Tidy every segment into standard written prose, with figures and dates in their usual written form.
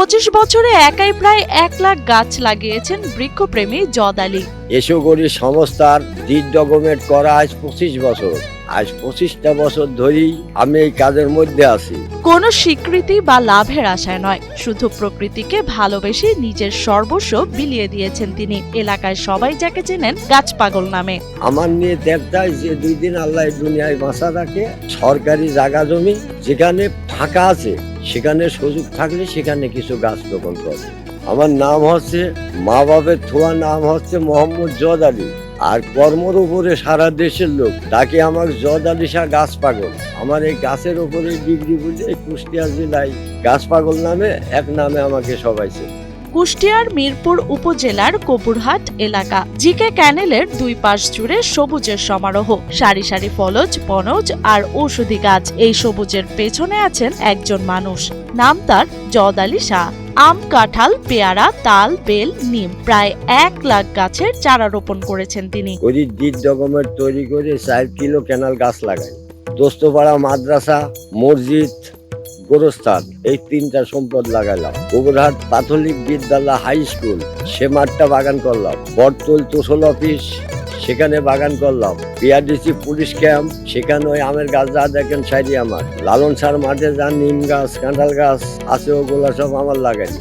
25 বছরে একাই প্রায় 1 লাখ গাছ লাগিয়েছেন বৃক্ষপ্রেমী জদ আলী। এসো করি সংস্থার ডিড ডকুমেন্ট করা আজ 25 বছর। আজ 25টা বছর ধরেই আমি এই কাজের মধ্যে আছি। কোনো স্বীকৃতি বা লাভের আশায় নয়, শুধু প্রকৃতিকে ভালোবেসে নিজের সর্বস্ব বিলিয়ে দিয়েছেন তিনি। এলাকায় সবাই যাকে চেনেন গাছ পাগল নামে। আমার নিয়ে দেখতায় যে 2 দিন আল্লাহ দুনিয়ায় বাঁচা রাখে, সরকারি জায়গা জমি যেখানে ফাঁকা আছে সেখানে সুযোগ থাকলে সেখানে কিছু গাছ রোপণ করে। আমার নাম হচ্ছে, মা বাবার থোয়া নাম হচ্ছে মোহাম্মদ জদ আলী। আর কর্মর উপরে সারা দেশের লোক তাকে আমার জদ আলী শাহ গাছ পাগল। আমার এই গাছের উপরে ডিগ্রি বুঝে কুষ্টিয়া জেলায় গাছ পাগল নামে এক নামে আমাকে সবাই চেনে। কুষ্টিয়ার মিরপুর উপজেলার কপুরহাট এলাকা। জিকে ক্যানেলের 2 পাশ জুড়ে সবুজের সমারোহ, সারি সারি ফলজ, বনজ আর ঔষধি গাছ। এই সবুজের পেছনে আছেন একজন মানুষ, নাম তার জদ আলী শাহ। আম, কাঁঠাল, পেয়ারা, তাল, বেল, নিম প্রায় 1 লাখ গাছের চারা রোপণ করেছেন তিনি। ওই ডিড ডকুমেন্ট তৈরি করে 4 কিলো ক্যানাল গাছ লাগাই। দোস্তপাড়া মাদ্রাসা, মসজিদ, গোরস্থান এই 3টা সম্পদ লাগাইলাম। গোবরহাট প্রাথমিক বিদ্যালয় হাই স্কুল সে মাঠটা বাগান করলাম। বটতল তোষল অফিস সেখানে বাগান করলাম। পিআরডিসি পুলিশ ক্যাম্প সেখানে ওই আমের গাছ যা দেখেন সাইডে আমার। লালন সার মাঠে যা নিম গাছ, কাঁঠাল গাছ আছে ওগুলা সব আমার লাগাই।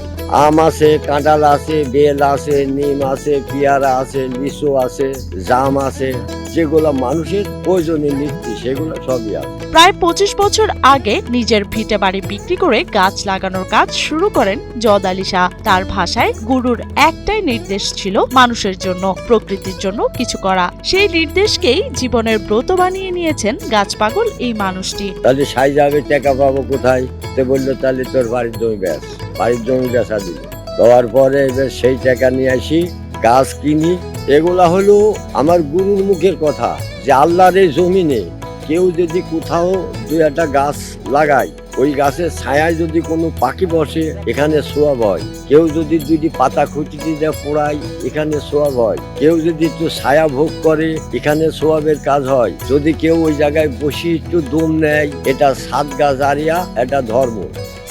আম আছে, কাঁঠাল আছে, বেল আছে, নিম আছে, পেয়ারা আছে, লিচু আছে, জাম আছে, যেগুলো মানুষের প্রয়োজনীয় নিত্য সেগুলো সবই আছে। প্রায় 25 বছর আগে নিজের ভিটে বাড়ি বিক্রি করে গাছ লাগানোর কাজ শুরু করেন জদ আলী শাহ। তার ভাষায় গুরুর একটাই নির্দেশ ছিল মানুষের জন্য, প্রকৃতির জন্য কিছু করা। সেই নির্দেশকেই জীবনের ব্রত বানিয়ে নিয়েছেন গাছ পাগল এই মানুষটি। তাহলে সাই যাবে, টাকা পাবো কোথায়? তে বললো তাহলে তোর বাড়ির জমি বেচ। বাড়ির জমি বেচা দিল। দেওয়ার পরে এবার সেই টাকা নিয়ে আসি, গাছ কিনি। এগুলা হলো আমার গুরুর মুখের কথা যে আল্লাহর এই জমিনে কেউ যদি কোথাও 2-1টা গাছ লাগায়, ওই গাছের ছায়ায় যদি কোনো পাখি বসে এখানে সোয়াব হয়। কেউ যদি 2টি পাতা খুঁটিতে দিয়ে পোড়ায় এখানে সোয়াব হয়। কেউ যদি একটু ছায়া ভোগ করে এখানে সোয়াবের কাজ হয়। যদি কেউ ওই জায়গায় বসে একটু দম নেয়, এটা সাদগা জারিয়া, এটা ধর্ম।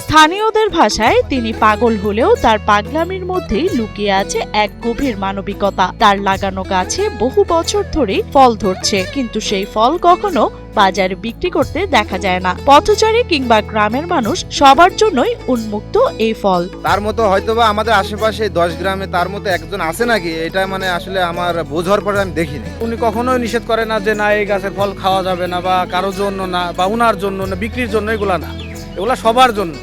স্থানীয়দের ভাষায় তিনি পাগল হলেও তার পাগলামির মধ্যেই লুকিয়ে আছে এক গভীর মানবিকতা। তার লাগানো গাছে বহু বছর ধরে ফল ধরছে, কিন্তু সেই ফল কখনো বাজারে বিক্রি করতে দেখা যায় না। পথচারী কিংবা গ্রামের মানুষ সবার জন্যই উন্মুক্ত এই ফল। তার মতো হয়তোবা আমাদের আশেপাশে 10 গ্রামে তার মতো একজন আছে নাকি, এটা মানে আসলে আমার বোঝার পরে আমি দেখিনি। উনি কখনোই নিষেধ করে না যে না এই গাছের ফল খাওয়া যাবে না, বা কারোর জন্য না, বা উনার জন্য না, বিক্রির জন্য, এগুলা না, এগুলা সবার জন্য।